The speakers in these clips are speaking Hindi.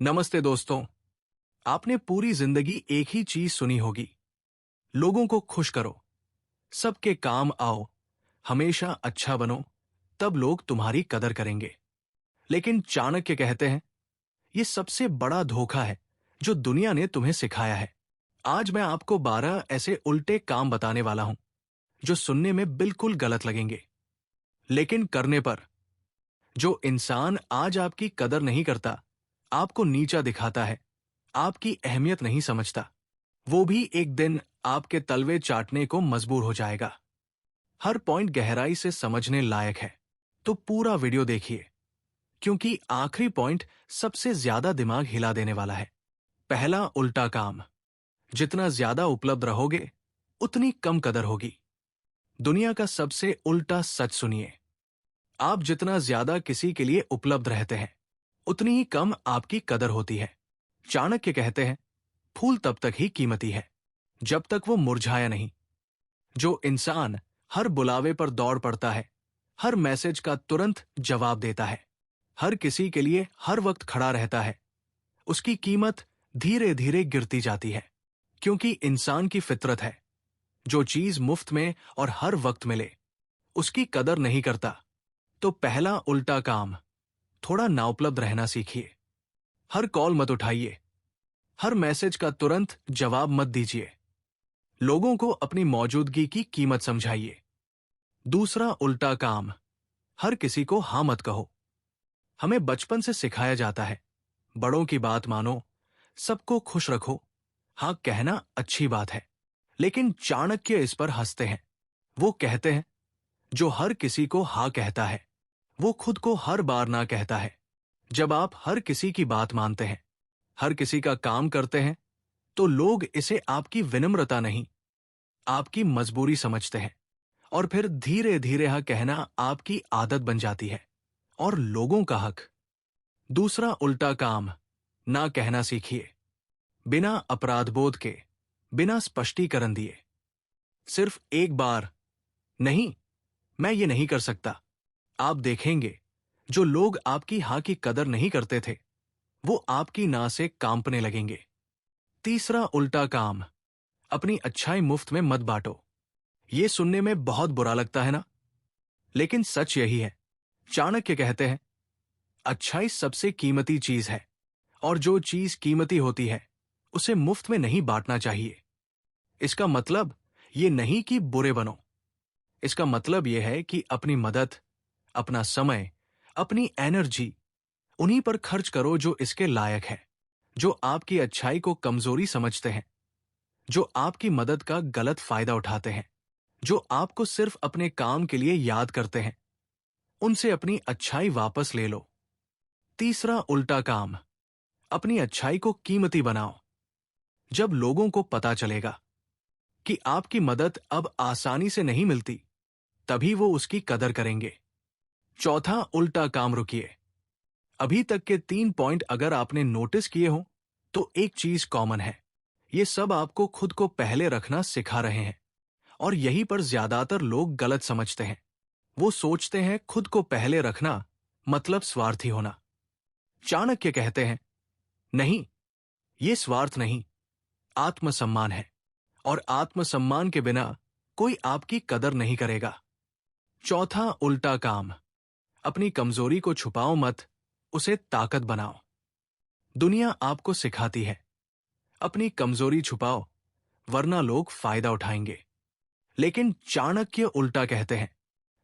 नमस्ते दोस्तों। आपने पूरी जिंदगी एक ही चीज सुनी होगी, लोगों को खुश करो, सबके काम आओ, हमेशा अच्छा बनो, तब लोग तुम्हारी कदर करेंगे। लेकिन चाणक्य कहते हैं, ये सबसे बड़ा धोखा है जो दुनिया ने तुम्हें सिखाया है। आज मैं आपको 12 ऐसे उल्टे काम बताने वाला हूं जो सुनने में बिल्कुल गलत लगेंगे, लेकिन करने पर जो इंसान आज आपकी कदर नहीं करता, आपको नीचा दिखाता है, आपकी अहमियत नहीं समझता, वो भी एक दिन आपके तलवे चाटने को मजबूर हो जाएगा। हर पॉइंट गहराई से समझने लायक है, तो पूरा वीडियो देखिए, क्योंकि आखिरी पॉइंट सबसे ज्यादा दिमाग हिला देने वाला है। पहला उल्टा काम। जितना ज्यादा उपलब्ध रहोगे, उतनी कम कदर होगी। दुनिया का सबसे उल्टा सच सुनिए। आप जितना ज्यादा किसी के लिए उपलब्ध रहते हैं, उतनी ही कम आपकी कदर होती है। चाणक्य कहते हैं, फूल तब तक ही कीमती है जब तक वो मुरझाया नहीं। जो इंसान हर बुलावे पर दौड़ पड़ता है, हर मैसेज का तुरंत जवाब देता है, हर किसी के लिए हर वक्त खड़ा रहता है, उसकी कीमत धीरे धीरे गिरती जाती है। क्योंकि इंसान की फितरत है, जो चीज मुफ्त में और हर वक्त मिले, उसकी कदर नहीं करता। तो पहला उल्टा काम, थोड़ा नाउपलब्ध रहना सीखिए। हर कॉल मत उठाइए, हर मैसेज का तुरंत जवाब मत दीजिए। लोगों को अपनी मौजूदगी की कीमत समझाइए। दूसरा उल्टा काम, हर किसी को हाँ मत कहो। हमें बचपन से सिखाया जाता है, बड़ों की बात मानो, सबको खुश रखो, हाँ कहना अच्छी बात है। लेकिन चाणक्य इस पर हंसते हैं। वो कहते हैं, जो हर किसी को हाँ कहता है, वो खुद को हर बार ना कहता है। जब आप हर किसी की बात मानते हैं, हर किसी का काम करते हैं, तो लोग इसे आपकी विनम्रता नहीं, आपकी मजबूरी समझते हैं। और फिर धीरे धीरे हाँ कहना आपकी आदत बन जाती है और लोगों का हक। दूसरा उल्टा काम, ना कहना सीखिए। बिना अपराधबोध के, बिना स्पष्टीकरण दिए, सिर्फ एक बार, नहीं, मैं ये नहीं कर सकता। आप देखेंगे, जो लोग आपकी हाँ की कदर नहीं करते थे, वो आपकी ना से कांपने लगेंगे। तीसरा उल्टा काम, अपनी अच्छाई मुफ्त में मत बांटो। ये सुनने में बहुत बुरा लगता है ना, लेकिन सच यही है। चाणक्य कहते हैं, अच्छाई सबसे कीमती चीज है, और जो चीज कीमती होती है, उसे मुफ्त में नहीं बांटना चाहिए। इसका मतलब ये नहीं कि बुरे बनो। इसका मतलब यह है कि अपनी मदद, अपना समय, अपनी एनर्जी उन्हीं पर खर्च करो जो इसके लायक है, जो आपकी अच्छाई को कमजोरी समझते हैं, जो आपकी मदद का गलत फायदा उठाते हैं, जो आपको सिर्फ अपने काम के लिए याद करते हैं। उनसे अपनी अच्छाई वापस ले लो। तीसरा उल्टा काम, अपनी अच्छाई को कीमती बनाओ। जब लोगों को पता चलेगा कि आपकी मदद अब आसानी से नहीं मिलती, तभी वो उसकी कदर करेंगे। चौथा उल्टा काम, रुकिए। अभी तक के 3 पॉइंट अगर आपने नोटिस किए हो, तो एक चीज कॉमन है, ये सब आपको खुद को पहले रखना सिखा रहे हैं। और यहीं पर ज्यादातर लोग गलत समझते हैं। वो सोचते हैं खुद को पहले रखना मतलब स्वार्थी होना। चाणक्य कहते हैं, नहीं, ये स्वार्थ नहीं, आत्मसम्मान है। और आत्मसम्मान के बिना कोई आपकी कदर नहीं करेगा। चौथा उल्टा काम, अपनी कमजोरी को छुपाओ मत, उसे ताकत बनाओ। दुनिया आपको सिखाती है, अपनी कमजोरी छुपाओ, वरना लोग फायदा उठाएंगे। लेकिन चाणक्य उल्टा कहते हैं,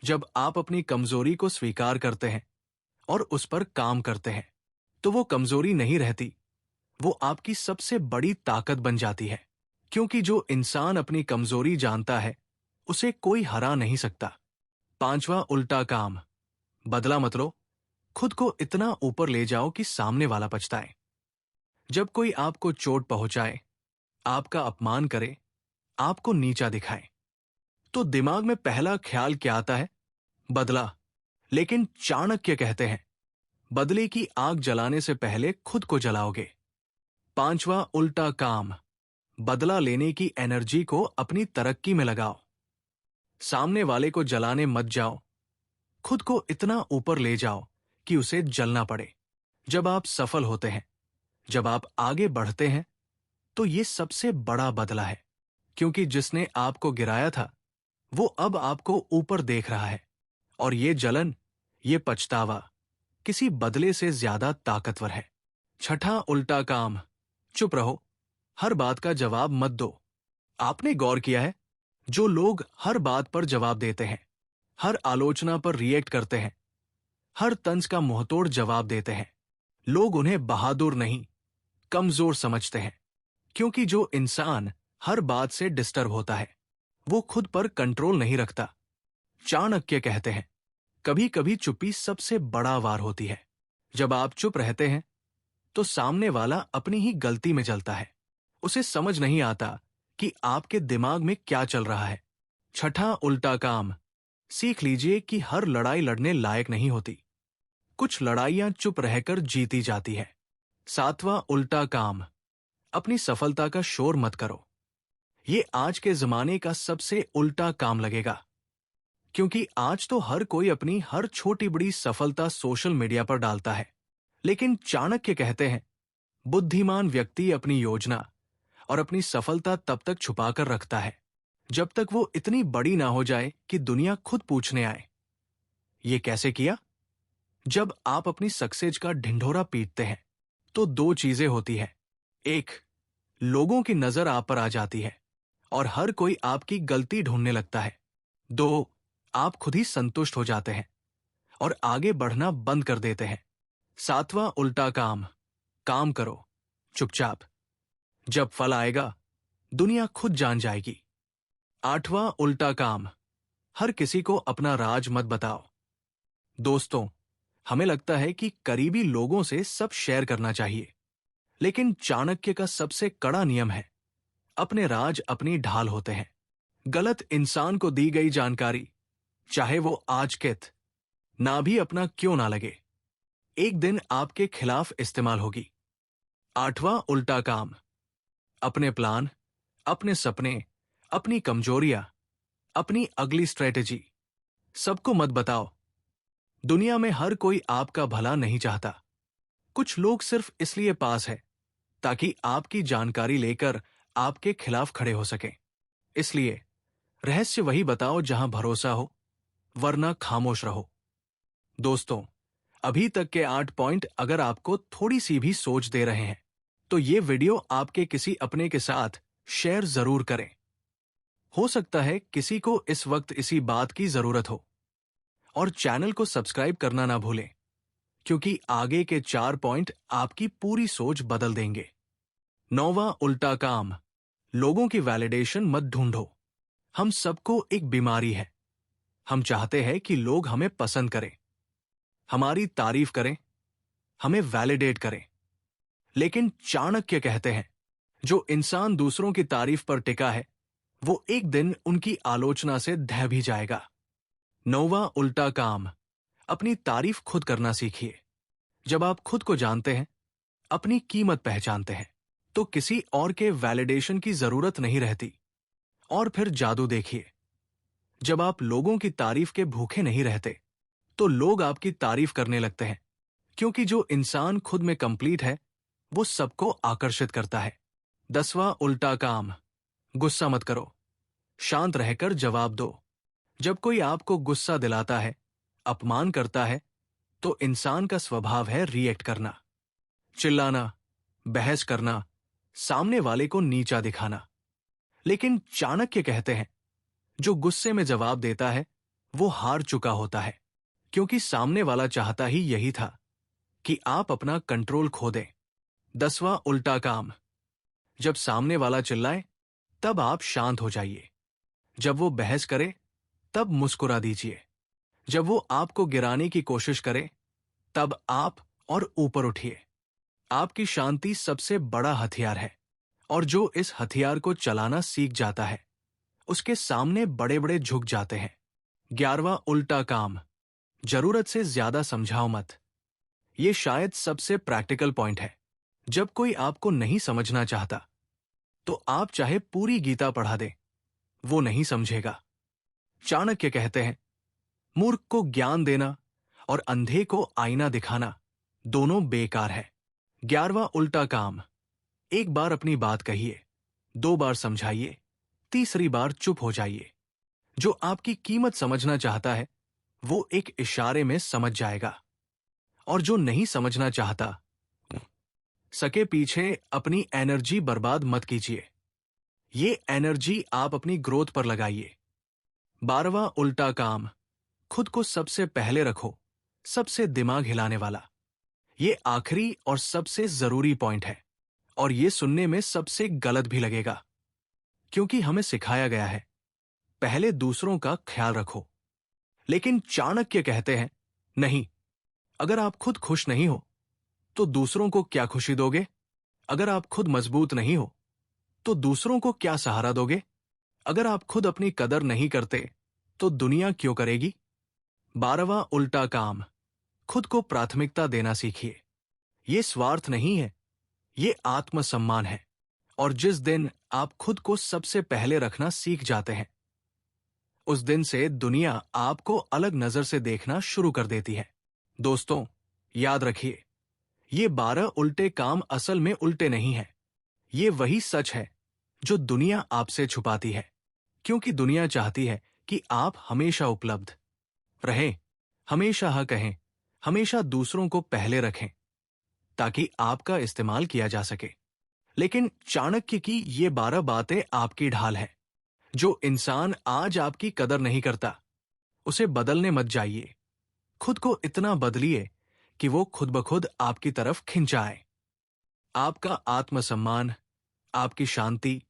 जब आप अपनी कमजोरी को स्वीकार करते हैं और उस पर काम करते हैं, तो वो कमजोरी नहीं रहती, वो आपकी सबसे बड़ी ताकत बन जाती है। क्योंकि जो इंसान अपनी कमजोरी जानता है, उसे कोई हरा नहीं सकता। पांचवा उल्टा काम, बदला मत लो। खुद को इतना ऊपर ले जाओ कि सामने वाला पछताए। जब कोई आपको चोट पहुंचाए, आपका अपमान करे, आपको नीचा दिखाए, तो दिमाग में पहला ख्याल क्या आता है? बदला। लेकिन चाणक्य कहते हैं, बदले की आग जलाने से पहले खुद को जलाओगे। पांचवा उल्टा काम, बदला लेने की एनर्जी को अपनी तरक्की में लगाओ। सामने वाले को जलाने मत जाओ, खुद को इतना ऊपर ले जाओ कि उसे जलना पड़े। जब आप सफल होते हैं, जब आप आगे बढ़ते हैं तो ये सबसे बड़ा बदला है, क्योंकि जिसने आपको गिराया था वो अब आपको ऊपर देख रहा है। और ये जलन, ये पछतावा किसी बदले से ज्यादा ताकतवर है। छठा उल्टा काम, चुप रहो, हर बात का जवाब मत दो। आपने गौर किया है, जो लोग हर बात पर जवाब देते हैं, हर आलोचना पर रिएक्ट करते हैं, हर तंज का मुंहतोड़ जवाब देते हैं, लोग उन्हें बहादुर नहीं, कमजोर समझते हैं। क्योंकि जो इंसान हर बात से डिस्टर्ब होता है वो खुद पर कंट्रोल नहीं रखता। चाणक्य कहते हैं, कभी कभी चुप्पी सबसे बड़ा वार होती है। जब आप चुप रहते हैं तो सामने वाला अपनी ही गलती में जलता है। उसे समझ नहीं आता कि आपके दिमाग में क्या चल रहा है। छठा उल्टा काम, सीख लीजिए कि हर लड़ाई लड़ने लायक नहीं होती। कुछ लड़ाइयां चुप रहकर जीती जाती है। सातवां उल्टा काम, अपनी सफलता का शोर मत करो। ये आज के जमाने का सबसे उल्टा काम लगेगा, क्योंकि आज तो हर कोई अपनी हर छोटी बड़ी सफलता सोशल मीडिया पर डालता है। लेकिन चाणक्य कहते हैं, बुद्धिमान व्यक्ति अपनी योजना और अपनी सफलता तब तक छुपाकर रखता है जब तक वो इतनी बड़ी ना हो जाए कि दुनिया खुद पूछने आए, ये कैसे किया? जब आप अपनी सक्सेस का ढिंढोरा पीटते हैं तो दो चीजें होती है। एक, लोगों की नजर आप पर आ जाती है और हर कोई आपकी गलती ढूंढने लगता है। दो, आप खुद ही संतुष्ट हो जाते हैं और आगे बढ़ना बंद कर देते हैं। सातवां उल्टा काम, काम करो चुपचाप। जब फल आएगा दुनिया खुद जान जाएगी। आठवां उल्टा काम, हर किसी को अपना राज मत बताओ। दोस्तों, हमें लगता है कि करीबी लोगों से सब शेयर करना चाहिए, लेकिन चाणक्य का सबसे कड़ा नियम है, अपने राज अपनी ढाल होते हैं। गलत इंसान को दी गई जानकारी, चाहे वो आज कित ना भी अपना क्यों ना लगे, एक दिन आपके खिलाफ इस्तेमाल होगी। आठवां उल्टा काम, अपने प्लान, अपने सपने, अपनी कमजोरियां, अपनी अगली स्ट्रेटेजी सबको मत बताओ। दुनिया में हर कोई आपका भला नहीं चाहता। कुछ लोग सिर्फ इसलिए पास है ताकि आपकी जानकारी लेकर आपके खिलाफ खड़े हो सकें। इसलिए रहस्य वही बताओ जहां भरोसा हो, वरना खामोश रहो। दोस्तों, अभी तक के 8 पॉइंट अगर आपको थोड़ी सी भी सोच दे रहे हैं तो ये वीडियो आपके किसी अपने के साथ शेयर जरूर करें। हो सकता है किसी को इस वक्त इसी बात की जरूरत हो। और चैनल को सब्सक्राइब करना ना भूलें, क्योंकि आगे के 4 पॉइंट आपकी पूरी सोच बदल देंगे। 9वां उल्टा काम, लोगों की वैलिडेशन मत ढूंढो। हम सबको एक बीमारी है, हम चाहते हैं कि लोग हमें पसंद करें, हमारी तारीफ करें, हमें वैलिडेट करें। लेकिन चाणक्य कहते हैं, जो इंसान दूसरों की तारीफ पर टिका है वो एक दिन उनकी आलोचना से ढह भी जाएगा। 9वां उल्टा काम, अपनी तारीफ खुद करना सीखिए। जब आप खुद को जानते हैं, अपनी कीमत पहचानते हैं, तो किसी और के वैलिडेशन की जरूरत नहीं रहती। और फिर जादू देखिए, जब आप लोगों की तारीफ के भूखे नहीं रहते तो लोग आपकी तारीफ करने लगते हैं, क्योंकि जो इंसान खुद में कंप्लीट है वो सबको आकर्षित करता है। 10वां उल्टा काम, गुस्सा मत करो, शांत रहकर जवाब दो। जब कोई आपको गुस्सा दिलाता है, अपमान करता है, तो इंसान का स्वभाव है रिएक्ट करना, चिल्लाना, बहस करना, सामने वाले को नीचा दिखाना। लेकिन चाणक्य कहते हैं, जो गुस्से में जवाब देता है वो हार चुका होता है, क्योंकि सामने वाला चाहता ही यही था कि आप अपना कंट्रोल खो दें। 10वां उल्टा काम, जब सामने वाला चिल्लाए तब आप शांत हो जाइए। जब वो बहस करे तब मुस्कुरा दीजिए। जब वो आपको गिराने की कोशिश करे तब आप और ऊपर उठिए। आपकी शांति सबसे बड़ा हथियार है, और जो इस हथियार को चलाना सीख जाता है उसके सामने बड़े बड़े झुक जाते हैं। 11वां उल्टा काम, जरूरत से ज्यादा समझाओ मत। ये शायद सबसे प्रैक्टिकल पॉइंट है। जब कोई आपको नहीं समझना चाहता तो आप चाहे पूरी गीता पढ़ा दें, वो नहीं समझेगा। चाणक्य कहते हैं, मूर्ख को ज्ञान देना और अंधे को आईना दिखाना दोनों बेकार है। 11वां उल्टा काम। एक बार अपनी बात कहिए, 2 बार समझाइए, तीसरी बार चुप हो जाइए। जो आपकी कीमत समझना चाहता है वो एक इशारे में समझ जाएगा, और जो नहीं समझना चाहता सके पीछे अपनी एनर्जी बर्बाद मत कीजिए। ये एनर्जी आप अपनी ग्रोथ पर लगाइए। 12वां उल्टा काम। खुद को सबसे पहले रखो, सबसे दिमाग हिलाने वाला। ये आखिरी और सबसे जरूरी पॉइंट है, और ये सुनने में सबसे गलत भी लगेगा, क्योंकि हमें सिखाया गया है पहले दूसरों का ख्याल रखो। लेकिन चाणक्य कहते हैं नहीं, अगर आप खुद खुश नहीं हो तो दूसरों को क्या खुशी दोगे? अगर आप खुद मजबूत नहीं हो तो दूसरों को क्या सहारा दोगे? अगर आप खुद अपनी कदर नहीं करते तो दुनिया क्यों करेगी? 12वां उल्टा काम। खुद को प्राथमिकता देना सीखिए। ये स्वार्थ नहीं है, ये आत्मसम्मान है। और जिस दिन आप खुद को सबसे पहले रखना सीख जाते हैं, उस दिन से दुनिया आपको अलग नजर से देखना शुरू कर देती है। दोस्तों, याद रखिए, ये 12 उल्टे काम असल में उल्टे नहीं हैं। ये वही सच है जो दुनिया आपसे छुपाती है, क्योंकि दुनिया चाहती है कि आप हमेशा उपलब्ध रहें, हमेशा हाँ कहें, हमेशा दूसरों को पहले रखें, ताकि आपका इस्तेमाल किया जा सके। लेकिन चाणक्य की ये 12 बातें आपकी ढाल है। जो इंसान आज आपकी कदर नहीं करता, उसे बदलने मत जाइए। खुद को इतना बदलिए कि वो खुद ब खुद आपकी तरफ खिंचाए। आपका आत्मसम्मान, आपकी शांति,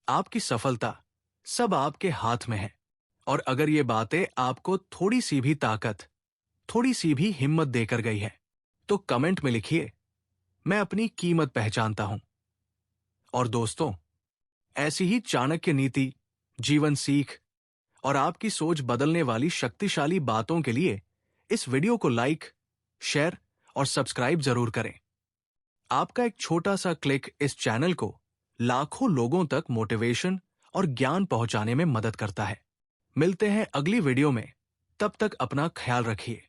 आपकी सफलता सब आपके हाथ में है। और अगर ये बातें आपको थोड़ी सी भी ताकत, थोड़ी सी भी हिम्मत देकर गई है, तो कमेंट में लिखिए, मैं अपनी कीमत पहचानता हूं। और दोस्तों, ऐसी ही चाणक्य नीति, जीवन सीख और आपकी सोच बदलने वाली शक्तिशाली बातों के लिए इस वीडियो को लाइक, शेयर और सब्सक्राइब जरूर करें। आपका एक छोटा सा क्लिक इस चैनल को लाखों लोगों तक मोटिवेशन और ज्ञान पहुंचाने में मदद करता है। मिलते हैं अगली वीडियो में, तब तक अपना ख्याल रखिए।